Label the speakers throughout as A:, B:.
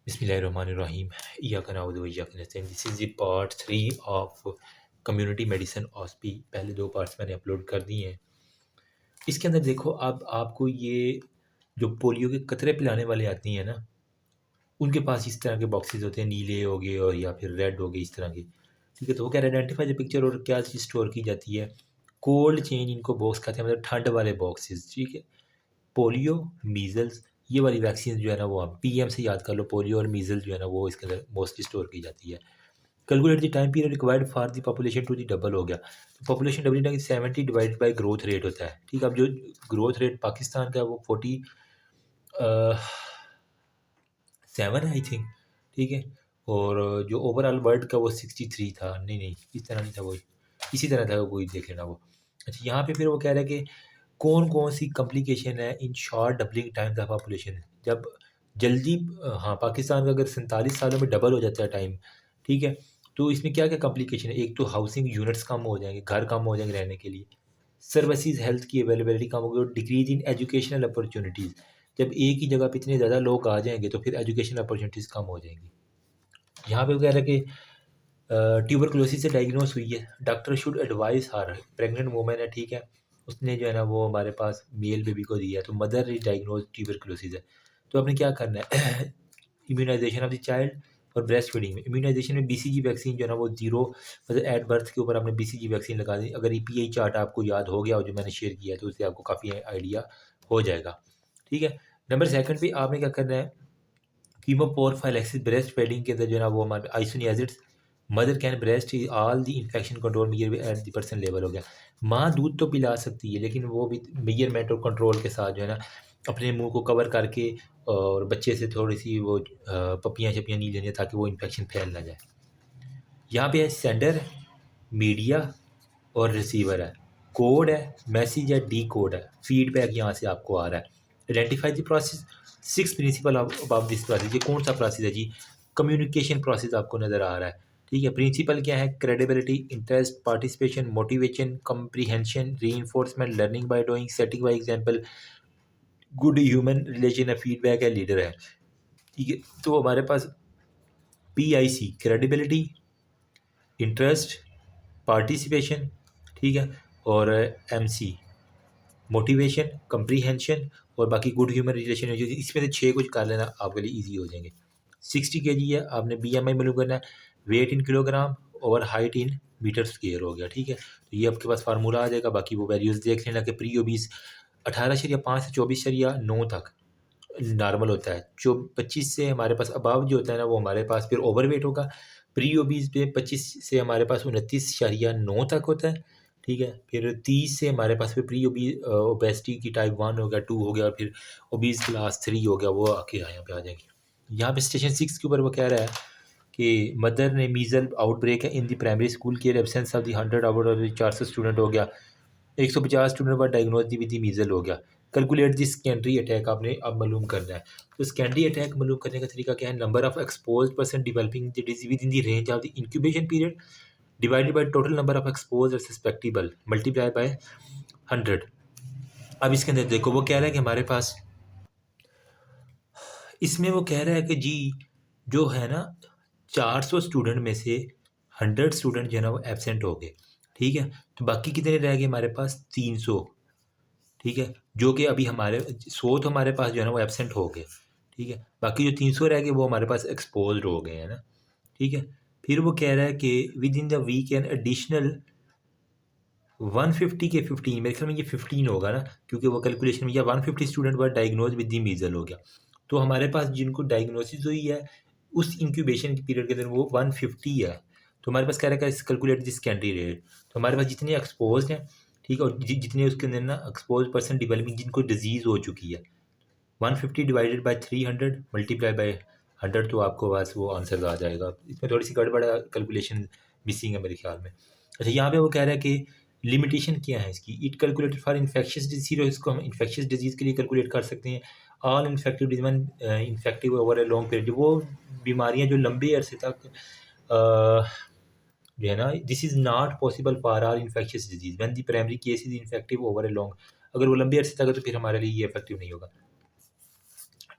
A: बिस्मिल्लाहिर्रहमानिर्रहीम इय्याका नअबुदु व इय्याका नस्तईन। This is the part 3 of community medicine OSPE. पहले 2 पार्ट्स मैंने अपलोड कर दिए हैं। इसके अंदर देखो, अब आपको ये जो पोलियो के कतरे पिलाने वाले आती हैं ना, उनके पास इस तरह के बॉक्सेस होते हैं, नीले हो गए और या फिर रेड हो गए इस तरह के। ठीक है, तो वो कह रहे हैं आइडेंटिफाई द पिक्चर और क्या चीज़ स्टोर की जाती है। कोल्ड चेन इनको बॉक्स कहते हैं, मतलब ठंड वाले बॉक्सेस। ठीक है, पोलियो, मीज़ल्स, ये वाली वैक्सीन जो है ना वो आप पीएम से याद कर लो। पोलियो और मीज़ल्स जो है ना वो इसके अंदर मोस्टली स्टोर की जाती है। Calculate the time period required for the population to the double हो गया। तो पॉपुलेशन डबल ना 70 डिवाइडेड बाय ग्रोथ रेट होता है। ठीक है, अब जो ग्रोथ रेट पाकिस्तान का है वो 47 है आई थिंक। ठीक है, और जो ओवरऑल वर्ल्ड का वो 63 था। नहीं, इस तरह नहीं था, वो इसी तरह था, कोई देख लेना वो। अच्छा, यहाँ पे फिर वो कह रहा है कि कौन कौन सी कॉम्प्लिकेशन है in short doubling time the population. जब जल्दी हाँ, पाकिस्तान का अगर 47 सालों में डबल हो जाता है टाइम, ठीक है, तो इसमें क्या क्या कॉम्प्लिकेशन है। एक तो हाउसिंग यूनिट्स कम हो जाएंगे, घर कम हो जाएंगे रहने के लिए। सर्विसेज हेल्थ की अवेलेबिलिटी कम होगी और डिक्रीज इन एजुकेशनल अपॉर्चुनिटीज़। जब एक ही जगह पे इतने ज़्यादा लोग आ जाएंगे तो फिर एजुकेशनल अपॉर्चुनिटीज़ कम हो जाएंगी। यहाँ पे वो कह रहा है कि ट्यूबरकुलोसिस से डायग्नोस हुई है, doctor should advice her. Pregnant women है, ठीक है, उसने जो है ना वो हमारे पास मेल बेबी को दिया है, तो मदर इज डायग्नोज ट्यूबरकुलोसिस है, तो आपने क्या करना है इम्यूनाइजेशन ऑफ द चाइल्ड और ब्रेस्ट फीडिंग में। इम्यूनाइजेशन में बीसीजी वैक्सीन जो है ना वो 0 मतलब एट बर्थ के ऊपर आपने बीसीजी वैक्सीन लगा दी। अगर ईपीआई चार्ट आपको याद हो गया और जो मैंने शेयर किया है तो उससे आपको काफ़ी आइडिया हो जाएगा। ठीक है, नंबर सेकंड पे आपने क्या करना है, कीमोपोरफाइलेक्सिस ब्रेस्ट फीडिंग के अंदर जो है ना वो हमारे isoniazids mother can breast all the infection control measure at the person level हो गया। माँ दूध तो पिला सकती है लेकिन वो भी मेजरमेंट और कंट्रोल के साथ जो है ना अपने मुंह को कवर करके, और बच्चे से थोड़ी सी वो पपियाँ शपियाँ नहीं लेनी है ताकि वो इन्फेक्शन फैल ना जाए। यहाँ पे है सेंडर, मीडिया और रिसीवर है, कोड है, मैसेज है, डी कोड है, फीडबैक यहाँ से आपको आ रहा है। Identify the process, 6 principle about this process. ये कौन सा प्रोसेस है जी? कम्युनिकेशन प्रोसेस आपको नज़र आ रहा है। ठीक है, प्रिंसिपल क्या है? Credibility, interest, participation, motivation, comprehension, reinforcement, learning by doing, setting by example, good human relation है, फीडबैक है, लीडर है। ठीक है, तो हमारे पास PIC क्रेडिबिलिटी, इंटरेस्ट, पार्टिसिपेशन, ठीक है, और MC मोटिवेशन, कम्प्रीहेंशन और बाकी गुड ह्यूमन रिलेशन है। जो इसमें से 6 कुछ कर लेना आपके लिए ईजी हो जाएंगे। 60 kg है, आपने BMI मालूम करना है, वेट इन किलोग्राम और हाइट इन मीटर स्क्वेयर हो गया। ठीक है, तो ये आपके पास फार्मूला आ जाएगा। बाकी वो वैल्यूज़ देख लेना कि प्री ओबीस 18.5 से 24.9 तक नॉर्मल होता है। जो 25 से हमारे पास अबाव जो होता है ना वो हमारे पास फिर ओवरवेट होगा। प्री ओबीस पे 25 से हमारे पास 29.9 तक होता है। ठीक है, फिर 30 से हमारे पास फिर प्री ओबेसिटी की टाइप 1 हो गया, 2 हो गया, और फिर ओबीस क्लास 3 हो गया, वो आके यहाँ पे आ जाएंगे। यहाँ पे स्टेशन 6 के ऊपर वो कह रहा है कि मदर ने मीजल आउटब्रेक है इन दी प्राइमरी स्कूल के absence of the 100 out of 400 student हो गया। 150 स्टूडेंट पर diagnose the with the measle हो गया। कैलकुलेट दी सेकेंडरी अटैक आपने अब मालूम करना है। तो सेकेंडरी अटैक मालूम करने का तरीका क्या है? Number of expose person developing the disease with in the range of the incubation period divided by total number of expose और सस्पेक्टेबल मल्टीप्लाई बाय 100। अब इसके अंदर देखो वो कह रहा है कि हमारे पास इसमें वो कह रहा है कि जी जो है ना 400 स्टूडेंट में से 100 स्टूडेंट जो है ना वो एबसेंट हो गए। ठीक है, तो बाकी कितने रह गए हमारे पास? 300। ठीक है, जो कि अभी हमारे 100 तो हमारे पास जो है ना वो एबसेंट हो गए। ठीक है, बाकी जो 300 रह गए वो हमारे पास एक्सपोज्ड हो गए हैं ना। ठीक है, फिर वो कह रहा है कि within the week an additional 150 के 15, मेरे ख्याल में ये 15 होगा ना, क्योंकि वो कैलकुलेशन में या 150 student were diagnose with the measle हो गया। तो हमारे पास जिनको डायग्नोसिस हुई है उस इंक्यूबेशन के पीरियड के अंदर वो 150 है। तो हमारे पास कह रहा है कैलकुलेट दिस कैंट्री रेट। तो हमारे पास जितने एक्सपोज हैं, ठीक है, और जितने उसके अंदर ना एक्सपोज पर्सन डेवलपिंग जिनको डिजीज़ हो चुकी है, 150 डिवाइडेड बाय 300 मल्टीप्लाई बाय 100, तो आपको बस वो आंसर आ जाएगा। इसमें थोड़ी सी गड़बड़ कैलकुलेशन मिसिंग है मेरे ख्याल में। अच्छा, यहाँ पे वो कह रहा है कि लिमिटेशन क्या है इसकी? It calculated for infectious disease, इसको हम इन्फेक्शियस डिजीज़ के लिए कैलकुलेट कर सकते हैं। All infective disease infective over a long period, वो बीमारियाँ जो लंबे अरसे तक जो है ना, this is not possible for our infectious disease when the primary case is infective over a long. अगर वो लंबे अरसे तक है तो फिर हमारे लिए ये इफेक्टिव नहीं होगा।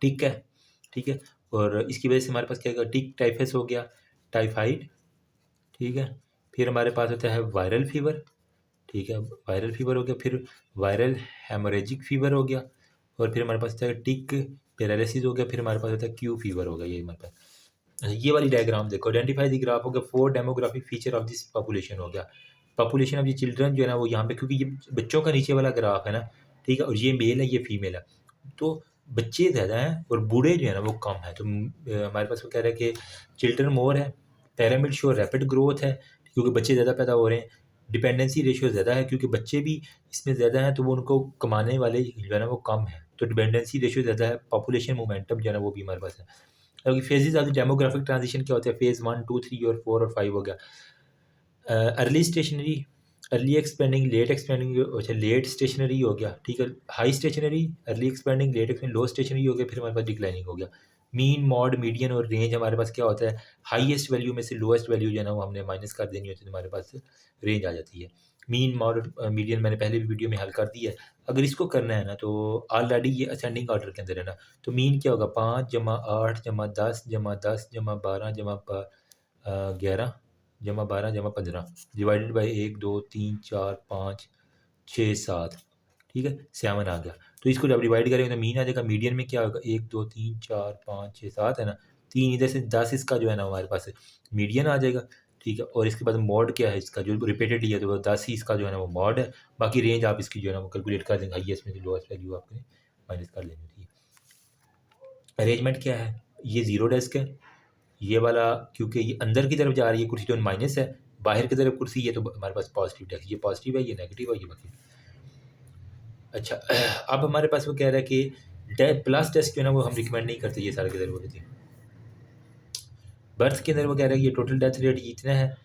A: ठीक है, ठीक है, और इसकी वजह से हमारे पास क्या होगा, टिक टाइफस हो गया, टाइफाइड, ठीक है। फिर हमारे पास होता है वायरल फीवर, ठीक है, वायरल फीवर हो गया। फिर वायरल हेमोरेजिक फीवर हो गया, और फिर हमारे पास होता है टिक पैरालिसिस हो गया। फिर हमारे पास होता है क्यू फीवर हो गया। ये हमारे पास, अच्छा, ये वाली डायग्राम देखो, आइडेंटिफाई द ग्राफ हो गया, 4 demographic feature of this population हो गया। पॉपुलेशन ऑफ ये चिल्ड्रन जो है ना वो यहाँ पे, क्योंकि ये बच्चों का नीचे वाला ग्राफ है ना, ठीक है, और ये मेल है ये फीमेल है, तो बच्चे ज़्यादा हैं और बूढ़े जो है ना वो कम है। तो हमारे पास वो कह रहा है कि चिल्ड्रन मोर है, पैरामिड शो रैपिड ग्रोथ है क्योंकि बच्चे ज़्यादा पैदा हो रहे हैं। डिपेंडेंसी रेशियो ज़्यादा है क्योंकि बच्चे भी इसमें ज़्यादा हैं, तो वो उनको कमाने वाले जो है ना वो कम है, तो डिपेंडेंसी रेशियो ज़्यादा है। पॉपुलेशन मोमेंटम जो है ना वो भी हमारे पास है। क्योंकि phases of the demographic transition क्या होते हैं, फेज़ 1, 2, 3 और 4 और 5 हो गया। Early stationary, early expanding, late expanding, अच्छा लेट स्टेशनरी हो गया, ठीक है। High stationary, early expanding, late expanding, low stationary हो गया। फिर हमारे पास डिक्लाइनिंग हो गया। मीन, मॉड, मीडियन और रेंज हमारे पास क्या होता है, हाईएस्ट वैल्यू में से लोएस्ट वैल्यू जो है ना वो हमने माइनस कर देनी होती है, तो हमारे पास रेंज आ जाती है। मीन, मॉड, मीडियन मैंने पहले भी वीडियो में हल कर दी है। अगर इसको करना है ना तो ऑलरेडी ये असेंडिंग ऑर्डर के अंदर है ना, तो मीन क्या होगा, 5 जमा 8 जमा 10 जमा 10 जमा 12 जमा 11 जमा 12 जमा 15 डिवाइडेड बाई 1 2 3 4 5 6 7, ठीक है, 7 आ गया। तो इसको जब डिवाइड करेंगे तो मीन आ जाएगा। मीडियन में क्या होगा, 1 2 3 4 5 6 7 है ना, 3 इधर से 10 इसका जो है ना हमारे पास मीडियन आ जाएगा, ठीक है। और इसके बाद मॉड क्या है इसका, जो रिपीटेड लिया तो 10 ही इसका जो है ना वो मॉड है। बाकी रेंज आप इसकी जो है ना वो कैलकुलेट कर देंगे, हाईएस्ट में से लोएस्ट वैल्यू आपने माइनस कर लेनी होती है। अरेंजमेंट क्या है, ये जीरो डेस्क है ये वाला, क्योंकि ये अंदर की तरफ जा रही है कुर्सी तो माइनस है, बाहर की तरफ कुर्सी ये तो हमारे पास पॉजिटिव डेस्क, ये पॉजिटिव है ये नेगेटिव है ये बाकी। अच्छा, अब हमारे पास वो कह रहा है कि प्लस डेस्क जो है ना वो हम रिकमेंड नहीं करते, ये सारे के अंदर वो रहती है। बर्थ के अंदर वो कह रहा है कि ये टोटल डेथ रेट इतना है,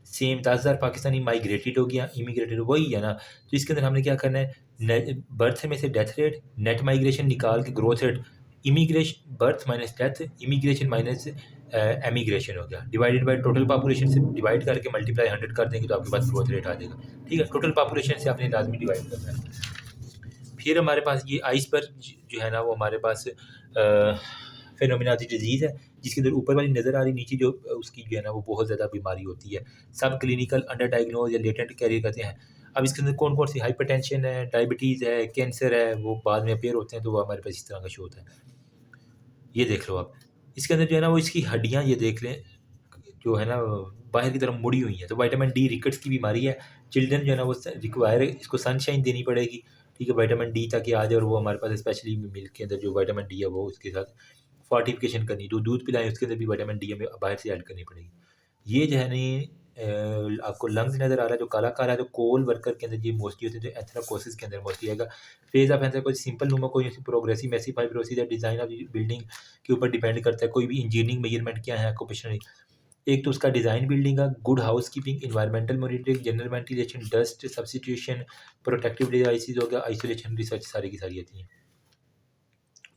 A: सेम 10,000 पाकिस्तानी माइग्रेटेड हो गया, इमिग्रेटेड वही है ना। तो इसके अंदर हमने क्या करना है, बर्थ में से डेथ रेट, नेट माइग्रेशन निकाल के growth rate, immigration birth minus death, immigration minus emigration हो गया, डिवाइडेड बाय टोटल पॉपुलेशन से डिवाइड करके मल्टीप्लाई 100 कर देंगे तो आपके पास ग्रोथ रेट आ जाएगा, ठीक है। टोटल पॉपुलेशन से आपने लाजमी डिवाइड करना है। फिर हमारे पास ये आइस पर जो है ना वो हमारे पास फिनोमिना डिजीज़ है, जिसके अंदर ऊपर वाली नज़र आ रही, नीचे जो उसकी जो है ना वो बहुत ज़्यादा बीमारी होती है, सब क्लिनिकल अंडर डायग्नोज या लेटेंट कैरियर करते हैं। अब इसके अंदर कौन कौन सी, हाइपरटेंशन है, डायबिटीज़ है, कैंसर है, वो बाद में अपेयर होते हैं, तो वो हमारे पास इस तरह का शो होता है। ये देख लो आप, इसके अंदर जो है ना वो इसकी हड्डियाँ ये देख लें जो है ना बाहर की तरफ मुड़ी हुई है, तो विटामिन डी रिकेट्स की बीमारी है। चिल्ड्रन जो है ना वो रिक्वायर इसको सनशाइन देनी पड़ेगी, ठीक है, विटामिन डी ताकि आ जाए, और वो हमारे पास स्पेशली मिल्क के अंदर जो विटामिन डी है वो उसके साथ फोर्टिफिकेशन करनी, जो दूध पिलाएं उसके अंदर भी विटामिन डी हमें बाहर से ऐड करनी पड़ेगी। ये जो है ना आपको लंग्स नज़र आ रहा है जो काला काला है, तो कोल वर्कर के अंदर ये मोस्टली होते हैं, जो एंथ्राकोसिस के अंदर मोस्टली आएगा। Phase of anthracosis simple pneumoconiosis, progressive massive fibrosis है, डिज़ाइन ऑफ बिल्डिंग के ऊपर डिपेंड करता है। कोई भी इंजीनियरिंग मेजरमेंट क्या है ऑक्यूपेशनल, एक तो उसका डिज़ाइन बिल्डिंग का, good house keeping, environmental monitoring, general ventilation, dust substitution, protective devices हो गया, आइसोलेशन रिसर्च, सारी की सारी आती हैं।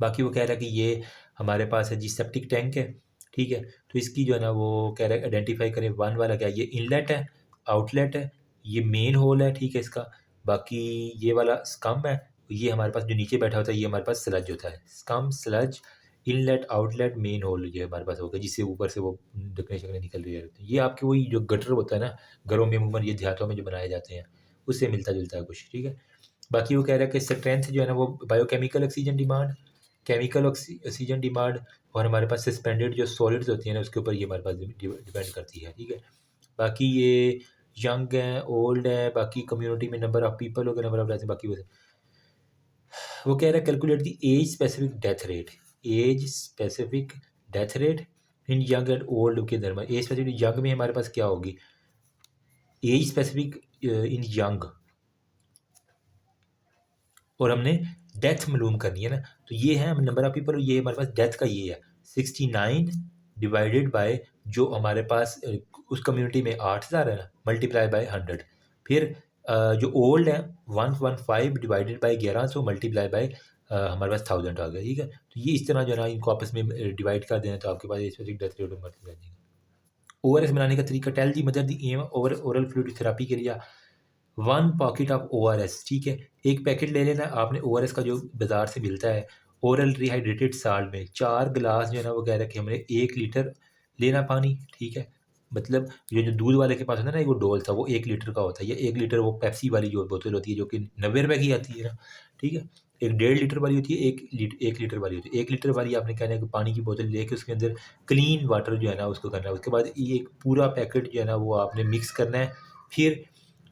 A: बाकी वो कह रहा है कि ये हमारे पास है जी सेप्टिक टैंक है, ठीक है, तो इसकी जो है ना वो कह रहा है आइडेंटिफाई करें। वन वाला क्या है, ये इनलेट है, आउटलेट है, ये मेन होल है, ठीक है इसका। बाकी ये वाला स्कम है, ये हमारे पास जो नीचे बैठा होता है ये हमारे पास स्लज होता है, scum sludge, inlet outlet main whole ये हमारे पास होगा, जिससे ऊपर से वो ढकने शकने निकल रही रहती है। ये आपके वही जो गटर होता है ना घरों में अमूमन ये देहातों में जो बनाए जाते हैं उससे मिलता जुलता है कुछ, ठीक है। बाकी वो कह रहा है कि स्ट्रेंथ जो है ना वो biochemical oxygen demand, chemical oxygen demand, और हमारे पास सस्पेंडेड जो सॉलिड्स होती हैं ना उसके ऊपर ये हमारे पास डिपेंड करती है, ठीक है। बाकी ये यंग हैं, ओल्ड है, बाकी कम्युनिटी में नंबर ऑफ पीपल हो गए, नंबर ऑफ डेथ, बाकी वो कह रहा है calculate the age specific death rate, age specific death rate in young and old के अंदर। एज स्पेसिफिक यंग में हमारे पास क्या होगी, एज स्पेसिफिक इन यंग, और हमने डेथ मालूम करनी है ना, तो ये है नंबर ऑफ पीपल, ये हमारे पास डेथ का ये है 69 डिवाइडेड बाय जो हमारे पास उस कम्युनिटी में 8,000 है ना, मल्टीप्लाई बाय 100। फिर जो ओल्ड है 115 डिवाइडेड बाय 1100 मल्टीप्लाई बाय हमारे पास 1000 आ गया, ठीक है। तो ये इस तरह जो है ना इनको आपस में डिवाइड कर देना, तो आपके पास स्पेसिफिक डेथ रेट मल्टीप्लाई देंगे। ORS बनाने का तरीका, tell the mother the M over oral fluid therapy के लिए 1 पॉकेट ऑफ ORS, ठीक है, एक पैकेट ले लेना आपने ORS का जो बाज़ार से मिलता है, ओरल रिहाइड्रेटेड साल्ट में 4 गिलास जो है ना वो कह रहा है कि हमने 1 लीटर लेना पानी, ठीक है। मतलब ये जो दूध वाले के पास होता है ना वो डोल था, वो 1 लीटर का होता है, या 1 लीटर वो पेप्सी वाली जो बोतल होती है जो कि 90 रुपए की आती है ना, ठीक है। एक 1.5 लीटर वाली होती है, 1 लीटर वाली होती है। 1 लीटर वाली आपने कहना है कि पानी की बोतल लेके उसके अंदर क्लीन वाटर जो है ना उसको करना है। उसके बाद ये एक पूरा पैकेट जो है ना वो आपने मिक्स करना है। फिर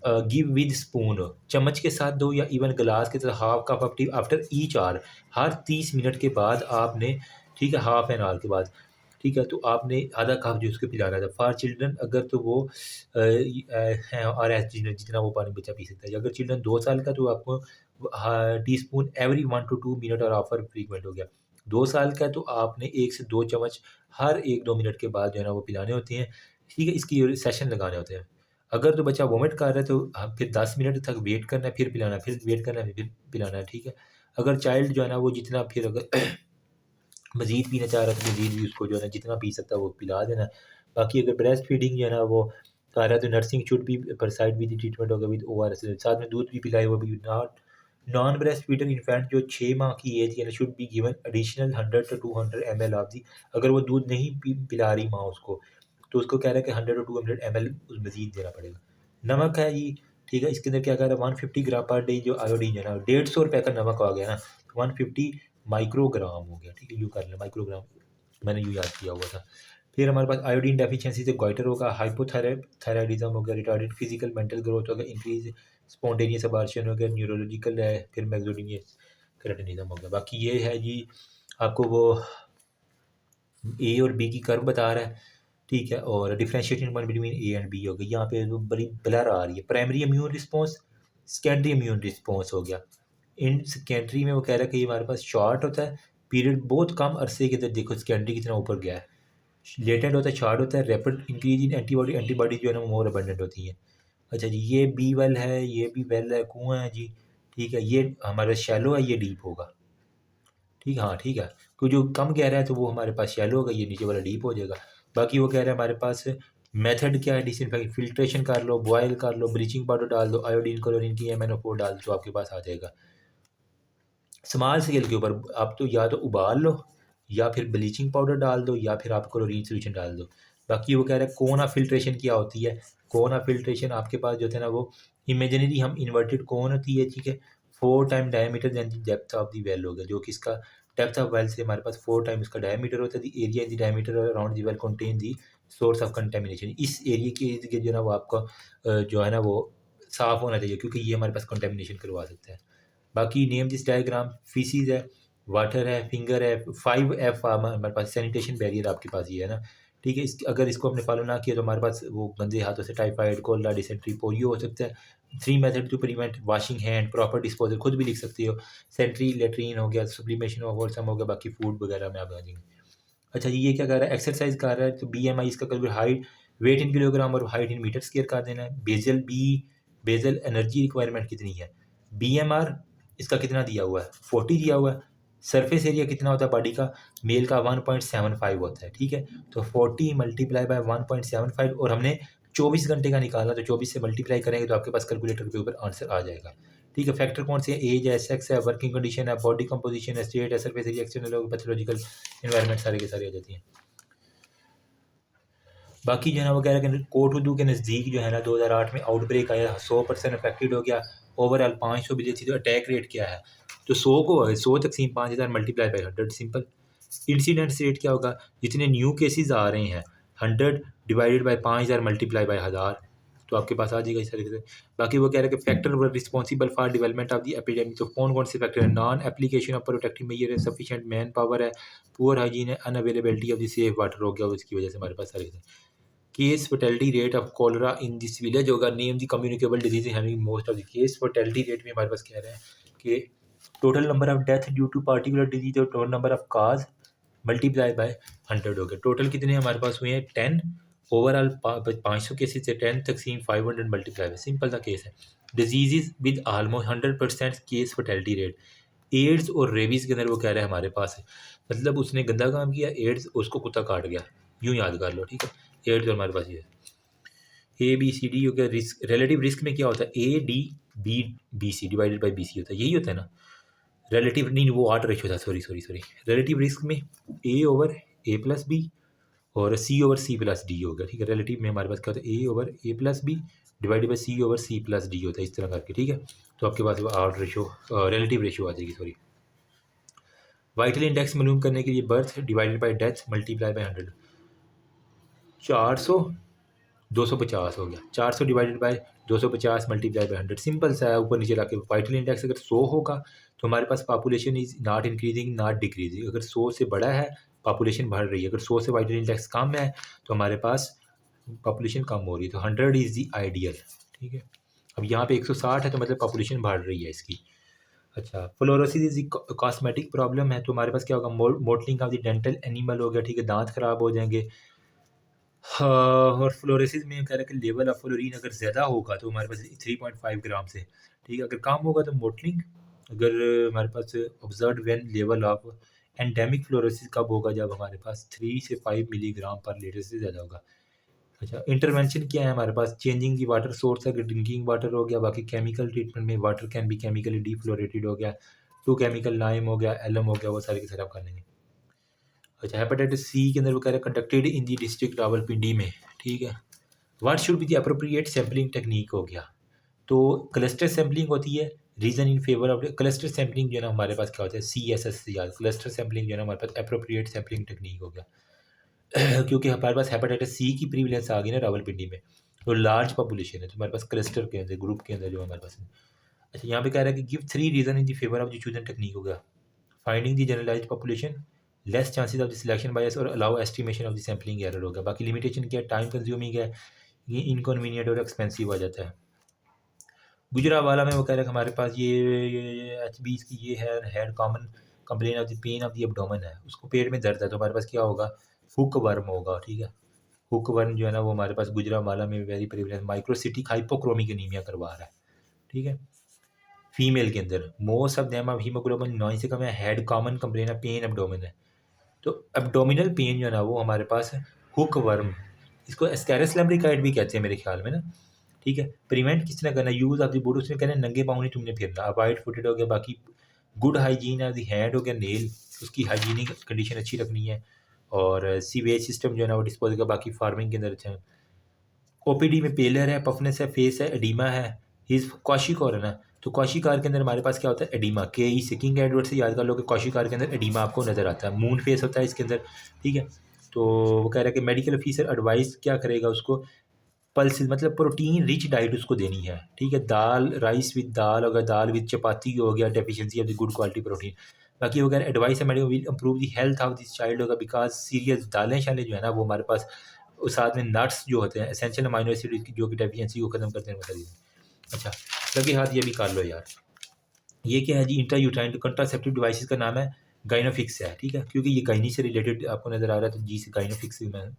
A: गिव विद स्पून, चम्मच के साथ दो या इवन गिलास के साथ half cup of tea after each hour, हर 30 मिनट के बाद आपने, ठीक है, हाफ एन आवर के बाद, ठीक है, तो आपने आधा कप जो उसको पिलाना था। फॉर चिल्ड्रन अगर तो वो हैं और एज जितना वो पानी बच्चा पी सकता है। अगर चिल्ड्रन 2 साल का तो आपको tea spoon every 1 to 2 minute और ऑफर फ्रीक्वेंट हो गया। 2 साल का तो आपने 1 से 2 चम्मच हर 1-2 मिनट के बाद जो है ना वो पिलाने होते हैं, ठीक है, इसकी सेशन लगाने होते हैं। अगर तो बच्चा वोमिट कर रहा है तो फिर 10 मिनट तक वेट करना है, फिर पिलाना है, फिर वेट करना है, फिर पिलाना है, ठीक है। अगर चाइल्ड जो है ना वो जितना फिर अगर मज़ीद पीना चाह रहा है तो मज़ीद भी उसको जो है ना जितना पी सकता है वो पिला देना है। बाकी अगर ब्रेस्ट फीडिंग जो है ना वो कर रहा है तो nursing should be provide with treatment होगा विद ओआरएस, साथ में दूध भी पिलाए, वो भी not non breast feeder infant जो 6 माह की एज है should be given additional 100 to 200 ml of the. अगर वो दूध नहीं पिला रही माँ उसको, तो उसको कह रहा है कि 100 to 200 ml मज़ीद देना पड़ेगा। नमक है जी, ठीक है, इसके अंदर क्या कह रहा है 150 ग्राम पर डे जो आयोडीन है ना, 150 रुपये का नमक आ गया ना, 150 माइक्रोग्राम हो गया, ठीक है, यूँ कर लें माइक्रोग्राम, मैंने यूँ याद किया हुआ था। फिर हमारे पास आयोडीन डेफिशिएंसी से गोइटर होगा, हाइपोथायराइडिज्म हो गया, रिटार्डेड फिजिकल मेंटल ग्रोथ हो गया, इंक्रीज स्पॉन्टेनियस अबॉर्शन हो गया, न्यूरोलॉजिकल है, फिर मैक्सोडीनियस क्रेटिनिज्म हो गया। बाकी ये है जी आपको वो ए और बी की कर्व बता रहा है, ठीक है, और differentiating point between A and B हो गई। यहाँ पे तो बड़ी ब्लर आ रही है, primary immune response, secondary immune response हो गया। इन सेकेंडरी में वो कह रहा है कि हमारे पास शॉर्ट होता है पीरियड, बहुत कम अरसे के अंदर देखो सेकेंडरी कितना ऊपर गया है। लेटेंट होता है, शॉर्ट होता है, rapid increase in antibody, antibody जो है ना वो मोर अबंडेंट होती हैं। अच्छा जी, ये बी वेल है, ये भी वेल है, कुआं है जी, ठीक है, ये हमारा शैलो है, ये डीप होगा, ठीक है, हाँ ठीक है, क्योंकि जो कम गहरा है तो वो हमारे पास शैलो होगा, ये नीचे वाला डीप हो जाएगा। बाकी वो कह रहा है हमारे पास मेथड क्या है, डिसइंफेक्शन, फिल्ट्रेशन कर लो, बॉयल कर लो, ब्लीचिंग पाउडर डाल दो, आयोडीन क्लोरीन की MnO4 डाल दो तो आपके पास आ जाएगा। स्मॉल स्केल के ऊपर आप तो या तो उबाल लो, या फिर ब्लीचिंग पाउडर डाल दो, या फिर आप क्लोरीन सोल्यूशन डाल दो। बाकी वो कह रहा है कोना फिल्ट्रेशन क्या होती है। कोना फिल्ट्रेशन आपके पास जो थे ना वो इमेजिनरी हम इन्वर्टेड कोन होती है, ठीक है, 4 time diameter then the depth of the well हो गया, जो कि इसका डेप्थ ऑफ वेल से हमारे पास 4 टाइम इसका डायमीटर होता है। The area in the diameter around the well contain the source of contamination. इस एरिया के इर्द गिर्द जो है ना वो आपका जो है ना वो साफ़ होना चाहिए, क्योंकि ये हमारे पास कंटेमिनेशन करवा सकता है। बाकी नेम दिस डायग्राम, फीसिस है, वाटर है, फिंगर है, 5F हमारे पास सैनिटेशन बैरियर आपके पास ये है ना, ठीक है। इस अगर इसको आपने फॉलो ना किया तो हमारे पास वो गंदे हाथों से टाइफाइड, कोलरा, डिसेंट्री, पोलियो हो सकता है। 3 method to prevent, washing hand, proper disposal, खुद भी लिख सकते हो, सेंट्री लेट्रीन हो गया, सप्लीमेशन ऑफ होलसम हो गया, बाकी फूड वगैरह में आप आ जाएंगे। अच्छा जी, ये क्या कर रहा है, एक्सरसाइज कर रहा है, तो BMI इसका कभी हाइट, वेट इन किलोग्राम और हाइट इन मीटर स्क्वायर कर देना है। बेजल एनर्जी रिक्वायरमेंट कितनी है, BMR इसका कितना दिया हुआ है, 40 दिया हुआ है। सरफेस एरिया कितना होता है बॉडी का, मेल का 1.75 होता है, ठीक है, तो 40 मल्टीप्लाई बाय 1.75 और हमने 24 घंटे का निकालना, तो 24 से मल्टीप्लाई करेंगे तो आपके पास कैलकुलेटर के ऊपर आंसर आ जाएगा, ठीक है। फैक्टर कौन से हैं, एज है, सेक्स है, वर्किंग कंडीशन है, बॉडी कंपोजिशन है, स्टेट है, surface area, external pathological environment, सारे के सारे आ जाती हैं। बाकी जो है ना वो कह रहा है कि कोटुदू के नज़दीक जो है ना 2008 में आउटब्रेक आया, 100% अफेक्टेड हो गया, ओवरऑल 500 भी थी, तो अटैक रेट क्या है, तो 100 को 100 तकसीम 5000 multiply by 100 simple. Incidence rate क्या होगा, जितने न्यू केसेस आ रहे हैं 100 डिवाइडेड बाई 5000 मल्टीप्लाई बाई 1000, तो आपके पास आ जाएगा इस तरीके से। बाकी वो कह रहे हैं कि factor were responsible for development of the epidemic, तो कौन कौन से फैक्टर है, non application of protective measure है, सफिशिएंट मैन पावर है, पुअर हाइजीन है, unavailability of the safe water हो गया, उसकी वजह से हमारे पास सारे case fertility rate of cholera in this village होगा, name the communicable disease having most of the case fertility rate में हमारे पास कह रहे हैं कि total number of death due to particular disease और total number of cause multiply by 100 हो गया। टोटल कितने हमारे पास हुए हैं 10, ओवरऑल 500 केसेस से 10 तकसीम 500 मल्टीप्लाई बाय, सिंपल सा केस है। Disease with almost 100% case fertility rate, AIDS और रेबीज़ के अंदर वो कह रहा है हमारे पास है, मतलब उसने गंदा काम किया, एड्स उसको कुत्ता काट गया, यूँ याद कर लो, ठीक है। एड्स और हमारे पास ये है ABCD हो गया। रिस्क, रिलेटिव रिस्क में क्या होता है, AD BC divided by BC होता है, यही होता है ना। रिलेटिव नहीं, वो आर्ट रेशो था, सॉरी। रिलेटिव रिस्क में ए ओवर ए प्लस बी और सी ओवर सी प्लस डी हो गया, ठीक है। रिलेटिव में हमारे पास क्या होता है, A over A plus B divided by C over C plus D होता है, इस तरह करके, ठीक है। तो आपके पास वो आर्ट रेशो रिलेटिव रेशो आ जाएगी, सॉरी। वाइटल इंडेक्स मालूम करने के लिए birth divided by death multiply by 100, 400 250 हो गया, 400 divided by 250 multiply by 100, simple सा है, ऊपर नीचे लाके। वाइटल इंडेक्स अगर 100 होगा तो हमारे पास population is not increasing not decreasing, अगर 100 से बड़ा है पॉपुलेशन बढ़ रही है, अगर 100 से वाइटल इंडेक्स कम है तो हमारे पास पॉपुलेशन कम हो रही है, तो 100 इज़ दी आइडियल, ठीक है। अब यहाँ पे 160 है तो मतलब पॉपुलेशन बढ़ रही है इसकी। अच्छा, फ्लोरोसिस इज कॉस्मेटिक प्रॉब्लम है, तो हमारे पास क्या होगा, mottling of the dental animal हो गया, ठीक है, दांत खराब हो जाएंगे। हाँ, और फ्लोरेसिस में कह रहा है कि लेवल ऑफ फ्लोरीन अगर ज़्यादा होगा तो हमारे पास 3.5 ग्राम से, ठीक है, अगर कम होगा तो मोटलिंग। अगर हमारे पास observe when level of endemic fluorosis कब होगा, जब हमारे पास 3 से 5 मिलीग्राम पर लीटर से ज़्यादा होगा। अच्छा, इंटरवेंशन क्या है हमारे पास, चेंजिंग दी वाटर सोर्स, अगर ड्रिंकिंग वाटर हो गया, बाकी केमिकल ट्रीटमेंट में वाटर कैन बी केमिकली डीफ्लोरेटेड हो गया, टू केमिकल लाइम हो गया, एलम हो गया, वो सारे के सारे आप कर लेंगे। अच्छा, हेपेटाइटिस सी के अंदर वो कह रहा है conducted in the district Rawalpindi में, ठीक है। What should be the appropriate sampling technique हो गया, तो क्लस्टर सैम्पलिंग होती है, reason in favour of cluster sampling जो है ना हमारे पास क्या होता है, CSS से याद, क्लस्टर सैम्पलिंग जो है ना हमारे पास अप्रोप्रिएट सैम्पलिंग टेक्निक हो गया। क्योंकि हमारे पास हेपेटाइटिस सी की प्रीविलेंस आ गई ना रावलपिंडी में, तो लार्ज पॉपुलेशन है, तो हमारे पास क्लस्टर के अंदर ग्रुप के अंदर जो हमारे पास है। अच्छा, यहाँ पे कह रहा है कि give 3 reason in the favour of the chosen technique हो गया, finding the generalised population, less chances of the selection bias और allow estimation of the sampling error होगा। बाकी लिमिटेशन क्या है, टाइम कंज्यूमिंग है, ये इनकन्वीनियंट और एक्सपेंसिव आ जाता है। गुजरावाला में वो कह रहा है कि हमारे पास ये HB की ये है head common complain of the pain of the abdomen है, उसको पेट में दर्द है, तो हमारे पास क्या होगा, हुक वर्म होगा, ठीक है। हुक वर्म जो है ना वो हमारे पास गुजरावाला में very prevalence, microcytic hypochromic anaemia करवा रहा है, ठीक है। फीमेल के अंदर most of them of haemoglobin 9 से कम है, head common complain of pen abdomen है, तो एब्डोमिनल पेन जो है ना वो हमारे पास है हुक वर्म, इसको एस्कैरस लैम्ब्रिकाइड भी कहते हैं मेरे ख्याल में ना, ठीक है। प्रिवेंट किस तरह करना, यूज़ ऑफ द बूट, उसमें कहना नंगे पाँव नहीं तुमने फिरना, अवॉइड फुटेड हो गया, बाकी good hygiene of the hand हो गया, नेल उसकी हाइजीनिक कंडीशन अच्छी रखनी है, और सीवेज सिस्टम जो है ना वो डिस्पोज का, बाकी फार्मिंग के अंदर अच्छा है। OPD में पेलर है, पफनेस है, फेस है, एडीमा है, इस कौशिक और है ना, तो कौशिकार के अंदर हमारे पास क्या होता है, एडीमा, के ई से किंग एडवर्ड से याद कर लो कि कौशिकार के अंदर एडीमा आपको नज़र आता है, मून फेस होता है इसके अंदर, ठीक है। तो वो कह रहा है कि मेडिकल ऑफिसर एडवाइस क्या करेगा उसको, पल्स मतलब प्रोटीन रिच डाइट उसको देनी है, ठीक है। दाल, राइस विद दाल हो गया, दाल विद चपाती हो गया, deficiency of the good quality protein. बाकी वगैरह एडवाइस है medical will improve the health of this child होगा, बिकॉज सीरियस दालें शालें जो है ना वो हमारे पास, और साथ में नट्स जो होते हैं एसेंशियल अमाइनो एसिड की जो कि डेफिशिएंसी को खत्म करते हैं बता दीजिए। अच्छा, लगे हाथ ये भी कर लो यार, ये क्या है जी, इंट्रा यूट्राइन कंट्रासेप्टिव डिवाइसेस का नाम है गाइनोफिक्स है, ठीक है, क्योंकि ये गाइनी से रिलेटेड आपको नज़र आ रहा है तो जी से गाइनोफिक्स में,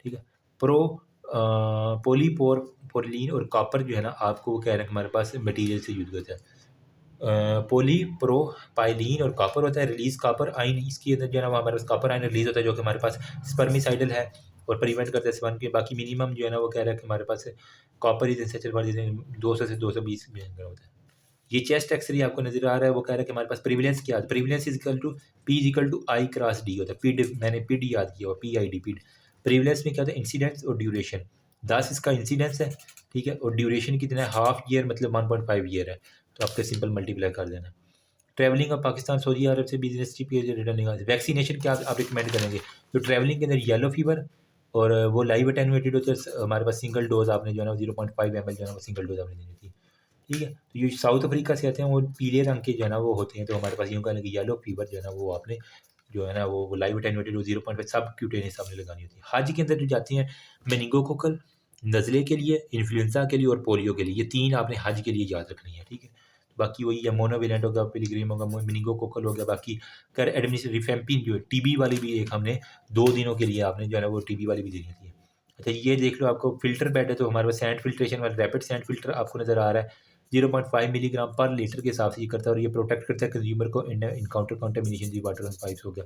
A: ठीक है। प्रो पोलीपोर पोरलीन और कॉपर जो है ना आपको वो कह रहे हैं हमारे पास मटेरियल से यूज करता है, पोली प्रो पाइलिन और कॉपर होता है, रिलीज कॉपर आइन, इसके अंदर जो है ना वो हमारे पास कॉपर आइन रिलीज होता है जो कि हमारे पास स्पर्मिसाइडल है और प्रिवेंट करता है स्पर्म के। बाकी मिनिमम जो है ना वो कह रहा है कि हमारे पास कॉपर इज एसेंशियल फॉर 200 से 220 मिलीग्राम होता है। ये चेस्ट एक्सरे आपको नजर आ रहा है, वो कह रहा है कि हमारे पास प्रिविलेंस क्या है, prevalence is equal to P is equal to I cross D होता है, पीड मैंने पीड याद किया हुआ, PID पीड। प्रिविलेंस में क्या होता है, इंसिडेंस और ड्यूरेशन, 10 इसका इंसिडेंस है, ठीक है, और ड्यूरेशन कितना है, हाफ ईयर मतलब 1.5 ईयर है, तो आपके सिंपल मल्टीप्लाई कर देना। ट्रैवलिंग ऑफ पाकिस्तान सऊदी अरब से बिजनेस ट्रिप के रिटर्निंग, वैक्सीनेशन क्या आप रिकमेंड करेंगे, तो ट्रैवलिंग के अंदर येलो फीवर और वो लाइव अटेनुएटेड होते हैं, हमारे पास सिंगल डोज आपने जो है ना 0.5 ml जो है ना वो सिंगल डोज आपने देनी थी, ठीक है। तो ये साउथ अफ्रीका से आते हैं, वो पीले रंग के जो है ना वो होते हैं, तो हमारे पास यूँ कहने कि येलो फीवर जो है ना वो आपने जो है ना वो लाइव अटेनुएटेड वो 0.5 सब क्यूटेनियस आपने लगानी होती है। हज के अंदर जो जाती हैं मेनिंगोकोकल नज़ले के लिए, इन्फ्लुएंजा के लिए और पोलियो के लिए, ये 3 आपने हज के लिए याद रखनी है, ठीक है। बाकी वही है, मोनोवेलेंट होगा, पिलग्रिम होगा, मेनिंगोकोकल हो गया, बाकी कर एडमिनिस्ट्रेट रिफेम्पिन जो है टीबी वाली भी एक हमने 2 दिनों के लिए आपने जो है ना वो टीबी वाली भी देनी होती है। अच्छा, ये देख लो आपको फिल्टर बेड है, तो हमारे पास सैंड फिल्ट्रेशन वाला रैपिड सैंड फिल्टर आपको नज़र आ रहा है, 0.5 मिलीग्राम पर लीटर के हिसाब से ये करता है, और ये प्रोटेक्ट करता है कंज्यूमर को encounter contamination the water and pipes हो गया।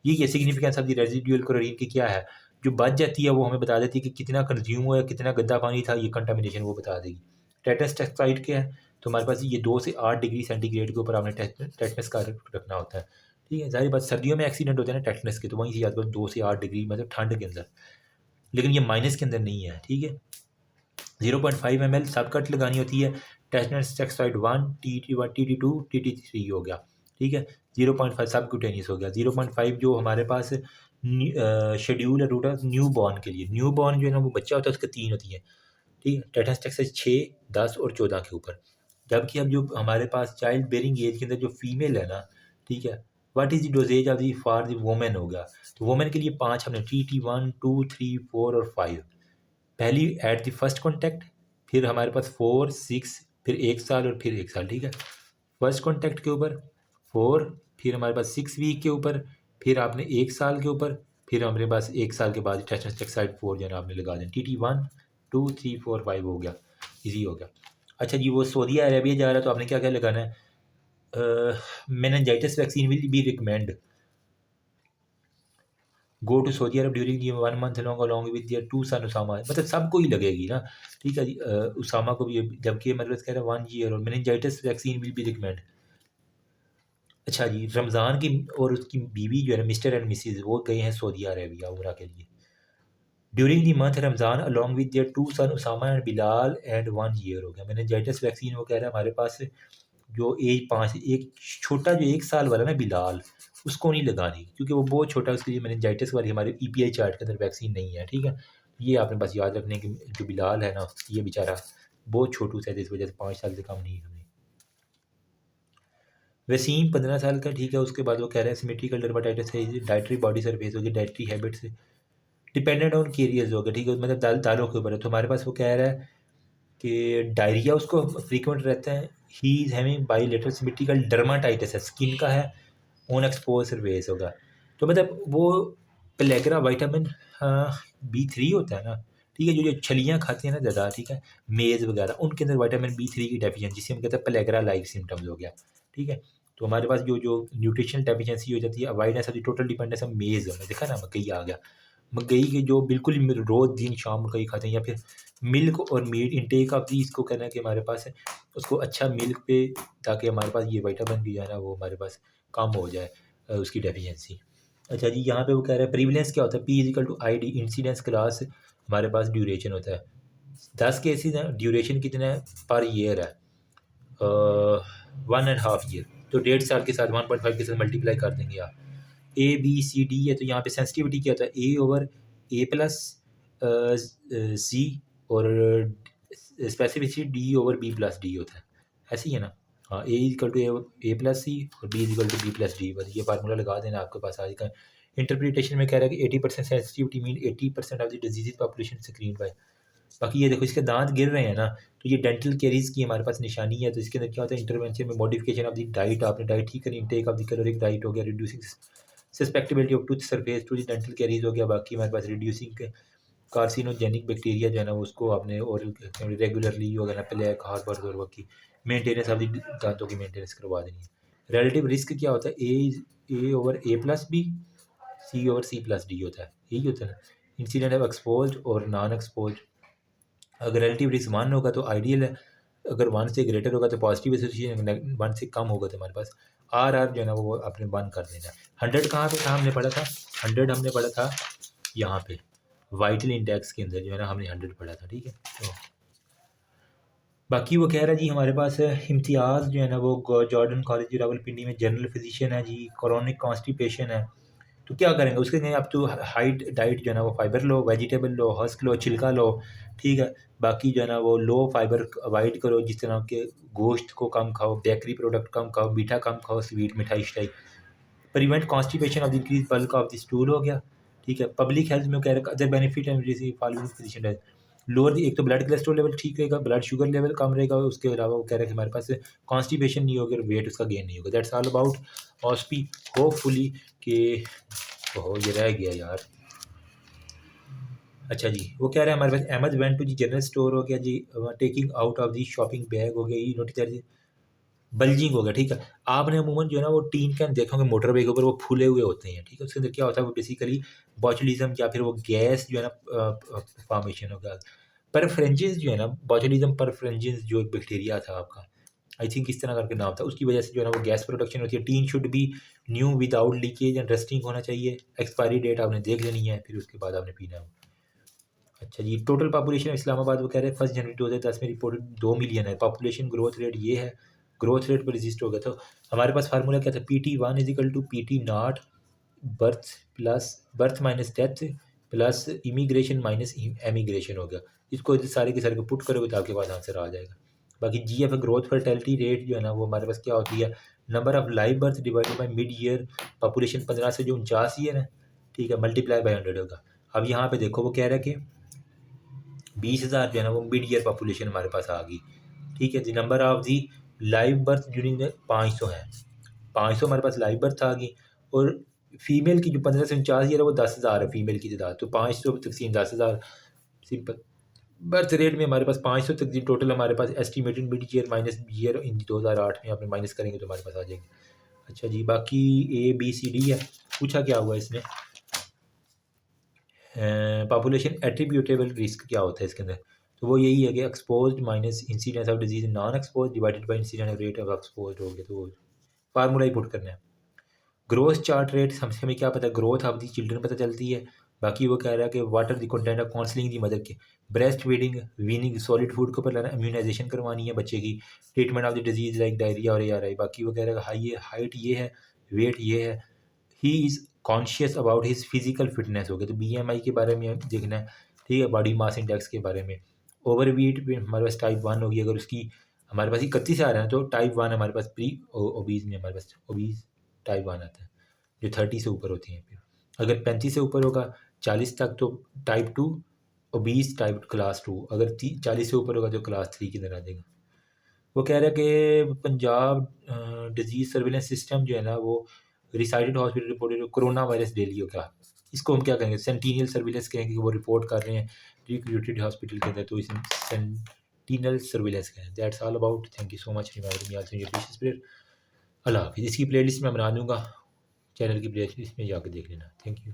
A: ये significance of the residual chlorine की क्या है, जो बच जाती है वो हमें बता देती है कि कितना कंज्यूम हुआ है, कितना गंदा पानी था, ये कंटामिनेशन वो बता देगी। टेटस टेक्साइड क्या है, तो हमारे पास ये 2 से 8 डिग्री सेंटीग्रेड के ऊपर आपने टेटनस का रखना होता है, ठीक है। ज़ाहिर बात सर्दियों में एक्सीडेंट होते हैं ना टेटनस के, तो वहीं से याद करो 2 से 8 डिग्री मतलब ठंड के अंदर, लेकिन ये माइनस के अंदर नहीं है, ठीक है। 0.5 ml सब कट लगानी होती है। टेटनस टैक्साइड 1, TT1, TT2, TT3 हो गया, ठीक है। 0.5 सब क्यूटेनियस हो गया। 0.5 जो हमारे पास शेड्यूल है रूट है न्यू बॉर्न के लिए। न्यू बॉर्न जो है ना वो बच्चा होता है, उसके 3 होती है, ठीक है। टेटनस टैक्साइड 6, 10 और 14 के ऊपर। जबकि अब जो हमारे पास चाइल्ड बेयरिंग एज के अंदर जो फीमेल है ना, ठीक है, what is the doses of the for the women हो गया। तो वोमेन के लिए 5 हमने TT1, 2, 3, 4 और 5। पहली एट द फर्स्ट कॉन्टैक्ट, फिर हमारे पास 4, 6, फिर 1 साल और फिर 1 साल, ठीक है। फर्स्ट कॉन्टैक्ट के ऊपर 4, फिर हमारे पास 6 वीक के ऊपर, फिर आपने 1 साल के ऊपर, फिर हमारे पास 1 साल के बाद टेटनस टैक्साइड 4 जो है ना आपने लगा दें। TT1, 2, 3, 4, 5 हो गया, इजी हो गया। अच्छा जी, वो सऊदी अरेबिया जा रहा है तो आपने क्या क्या लगाना है? Meningitis vaccine will be recommend go to Saudi Arab during the 1 month long along with their 2 son Usama. मतलब सबको ही लगेगी ना, ठीक है जी। उसामा को भी, जबकि मतलब कह रहा है 1 ईयर, और meningitis vaccine will be recommend. अच्छा जी, रमज़ान की और उसकी बीवी जो है ना मिस्टर एंड मिसेज, वो गए हैं सऊदी अरेबिया उम्रा के लिए। During the month Ramzan along with their 2 son Usama and Bilal and 1 year हो गया। मेनिनजाइटिस वैक्सीन वो कह रहा है हमारे पास जो एज 5, एक छोटा जो 1 साल वाला ना बिलाल, उसको नहीं लगानी क्योंकि वो बहुत छोटा है, उसके लिए मेनिनजाइटिस वाली हमारे EPI चार्ट के अंदर वैक्सीन नहीं है, ठीक है। ये आपने बस याद रखने कि जो बिलाल है ना, ये बेचारा बहुत छोटू सा है, इस वजह से 5 साल से कम नहीं है। वसीम 15 साल का, ठीक है। उसके बाद वो कह रहे हैं सिमेट्रिकल डर्माटाइटिस है, डाइटरी बॉडी सरफेस होगी, dietary habits dependent on carriers होगा, ठीक है। मतलब दालों के ऊपर है। तो हमारे पास वो कह रहा है कि डायरिया उसको फ्रीक्वेंट रहता है। He is having bilateral symmetrical dermatitis है, स्किन का है, ऑन एक्सपोज सरफेस होगा। तो मतलब वो पेलेग्रा विटामिन B3 होता है ना, ठीक है। जो जो छलियाँ खाते हैं ना ज़्यादा, ठीक है, मेज़ वगैरह, उनके अंदर विटामिन B3 की डेफिशिएंसी, जिसे हम कहते हैं पेलेग्रा लाइक सिम्टम्स हो गया, ठीक है। तो हमारे पास जो जो न्यूट्रिशनल डेफिशिएंसी हो जाती है, avoidance of the total dependence on मेज़, हमने देखा ना मकई आ गया। मकई के जो बिल्कुल ही रोज़ दिन शाम मकई खाते हैं, या फिर मिल्क और मीट इंटेक ऑफ दी, इसको कहना है कि हमारे पास उसको अच्छा मिल्क पे, ताकि हमारे पास ये विटामिन भी है ना वो हमारे पास कम हो जाए, उसकी डेफिशिएंसी। अच्छा जी, यहाँ पे वो कह रहा है प्रीवलेंस क्या होता है, P=ID इंसिडेंस क्लास, हमारे पास ड्यूरेशन होता है 10 केसेज हैं, ड्यूरेशन कितना है पर ईयर है 1.5 ईयर। तो 1.5 साल के साथ 1.5 के साथ मल्टीप्लाई कर देंगे आप। ABCD है, तो यहाँ पे सेंसिटिविटी क्या होता है, A/A+C और स्पेसिफिसिटी D/B+D होता है, ऐसे ही है ना। हाँ, A=A+C और B=B+D, बस ये फार्मूला लगा देना, आपके पास आज का इंटरप्रिटेशन में कह रहा है कि 80% sensitivity mean 80% of the disease population screen bye. बाकी ये देखो इसके दांत गिर रहे हैं ना, तो ये डेंटल कैरीज की हमारे पास निशानी है। तो इसके अंदर क्या होता है, इंटरवेंशन में मॉडिफिकेशन ऑफ द डाइट, आपने डाइट ठीक करी, intake of the caloric diet हो गया, reducing susceptibility of tooth surface to the dental caries हो गया। बाकी हमारे पास रिड्यूसिंग कार्सिनोजेनिक बैक्टीरिया जो है ना उसको आपने और रेगुलरली हो गया ना, प्लेक, हार्बर और बाकी मेंटेनेंस ऑफ द दांतों की मेंटेनेंस करवा देनी है। रिलेटिव रिस्क क्या होता है, A/A+B, C/C+D होता है, यही होता है ना। इंसिडेंट ऑफ एक्सपोज और नॉन एक्सपोज, अगर रिलेटिव रिस्क 1 होगा तो आइडियल है, अगर 1 से ग्रेटर होगा तो पॉजिटिव एसोसिएशन, 1 से कम होगा तो हमारे पास RR जो है ना वो आपने 1 कर देना है। 100 कहाँ पे था हमने पढ़ा था, 100 हमने पढ़ा था यहाँ पे वाइटल इंडेक्स के अंदर जो है ना हमने 100 पढ़ा था, ठीक है। तो बाकी वो कह रहा है जी हमारे पास इम्तियाज़ जो है ना वो जॉर्डन कॉलेज रावलपिंडी में जनरल फिजिशियन है जी, क्रॉनिक कॉन्स्टिपेशन है। तो क्या करेंगे उसके लिए, आप तो हाइट डाइट जो है ना वो फाइबर लो, वेजिटेबल लो, हस्क लो, छिलका लो, ठीक है। बाकी जो है ना वो लो फाइबर अवॉइड करो, जिस तरह के गोश्त को कम खाओ, बेकरी प्रोडक्ट कम खाओ, मीठा कम खाओ, स्वीट मिठाई शिठाई। Prevent constipation of the increase bulk of the stool हो गया, ठीक है। पब्लिक हेल्थ में कह रहे अदर बेनिफिट एंड जैसे फॉलोइंग पोजीशन है लोअर, एक तो ब्लड कोलेस्ट्रॉल लेवल ठीक रहेगा, ब्लड शुगर लेवल कम रहेगा, उसके अलावा वो कह रहे हैं कि हमारे पास कॉन्स्टिपेशन नहीं होगा और वेट उसका गेन नहीं होगा। दैट्स ऑल अबाउट ऑस्पी, होपफुली कि ओह ये रह गया यार। अच्छा जी, वो कह रहे हैं हमारे पास अहमद वेंट टू जी जनरल स्टोर हो गया जी, taking out of the shopping bag हो गया, ये नोटिस बल्जिंग हो गया, ठीक है। आपने अमूमन जो है ना वो टीन कैन देखा होंगे मोटर बाइक के ऊपर, वो फूले हुए होते हैं, ठीक है। उसके अंदर क्या होता है, वो बेसिकली बॉचुलिज्म या फिर वो गैस जो है ना फॉर्मेशन होगा। परफ्रेंजिस जो है ना, बॉचुलिज्म परफ्रेंजिस जो एक बैक्टीरिया था आपका, आई थिंक इस तरह करके नाम था। उसकी वजह से जो है ना वो गैस प्रोडक्शन होती है। Tin should be new without leakage and rusting होना चाहिए। एक्सपायरी डेट आपने देख लेनी है, फिर उसके बाद आपने पीना है। अच्छा जी, टोटल पॉपुलेशन इस्लामाबाद वो कह रहे हैं 1 जनवरी 2010 में रिपोर्टेड 2 मिलियन है। पॉपुलेशन ग्रोथ रेट ये है, ग्रोथ रेट पर रजिस्ट हो गया। तो हमारे पास फार्मूला क्या था, PT1 is equal to PT0 birth plus birth minus death plus immigration minus emigration हो गया। इसको सारे के सारे को पुट करोगे तो आपके पास आंसर आ जाएगा। बाकी GF ग्रोथ फर्टेलिटी रेट जो है ना वो हमारे पास क्या होती है, number of live birth divided by mid year population 15 से जो 49 ईयर है, ठीक है, मल्टीप्लाई बाई 100 होगा। अब यहाँ पे देखो वो कह रहा है कि 20,000 जो है ना वो मिड ईयर पॉपुलेशन हमारे पास आ गई, ठीक है जी। Number of the live birth during 500 है, 500 हमारे पास लाइव बर्थ आ गई। और फीमेल की जो 15 से 49 ईयर है वो 10,000 है फीमेल की तादाद। तो 500 तकसीम 10,000, सिंपल। बर्थ रेट में हमारे पास 500 तक टोटल हमारे पास estimated mid year minus year in 2008 में आपने माइनस करेंगे तो हमारे पास आ जाएंगे। अच्छा जी, बाकी ABCD है। पूछा क्या हुआ इसमें, पॉपुलेशन एट्रीब्यूटेबल रिस्क क्या होता है इसके अंदर, तो वो यही है कि exposed minus incidence of disease non expose divided by incidence rate of expose हो गया। तो वो फार्मूला ही पुट करना है। ग्रोथ चार्ट रेट हमें क्या पता है, ग्रोथ ऑफ दी चिल्ड्रन पता चलती है। बाकी वो कह रहा है कि water the content of counselling the mother के, breast feeding weaning solid food के ऊपर लाना, इम्यूनाइजेशन करवानी है बच्चे की, treatment of the disease like diarrhoea और ARI। बाकी वो कह रहा है हाइट ये है, वेट ये है, he is conscious about his physical fitness हो गया। तो BMI के बारे में देखना है, ठीक है, बॉडी मास इंडेक्स के बारे में। ओवर वेट भी हमारे पास टाइप 1 होगी, अगर उसकी हमारे पास 31 आ रहा है तो टाइप 1 हमारे पास प्री ओबीज में हमारे पास ओबीज टाइप 1 आता है, जो 30 से ऊपर होती हैं। फिर अगर 35 से ऊपर होगा 40 तक तो टाइप 2 ओबीज टाइप क्लास 2, अगर 40 से ऊपर होगा तो क्लास 3 की तरह आ जाएगा। वो कह रहा है कि पंजाब डिजीज़ सर्विलेंस सिस्टम जो है ना वो resided hospital reported corona virus daily होगा। इसको हम क्या कहेंगे, सेंटिनल सर्विलेंस कहेंगे, कि वो रिपोर्ट कर रहे हैं रिक्रूटेड हॉस्पिटल के अंदर, तो इसे सेंटिनल सर्विलेंस कहें। That's all about, thank you so much. अल्लाह हाफिज़। इसकी प्लेलिस्ट मैं बना दूंगा, चैनल की प्लेलिस्ट में जाकर देख लेना। Thank you.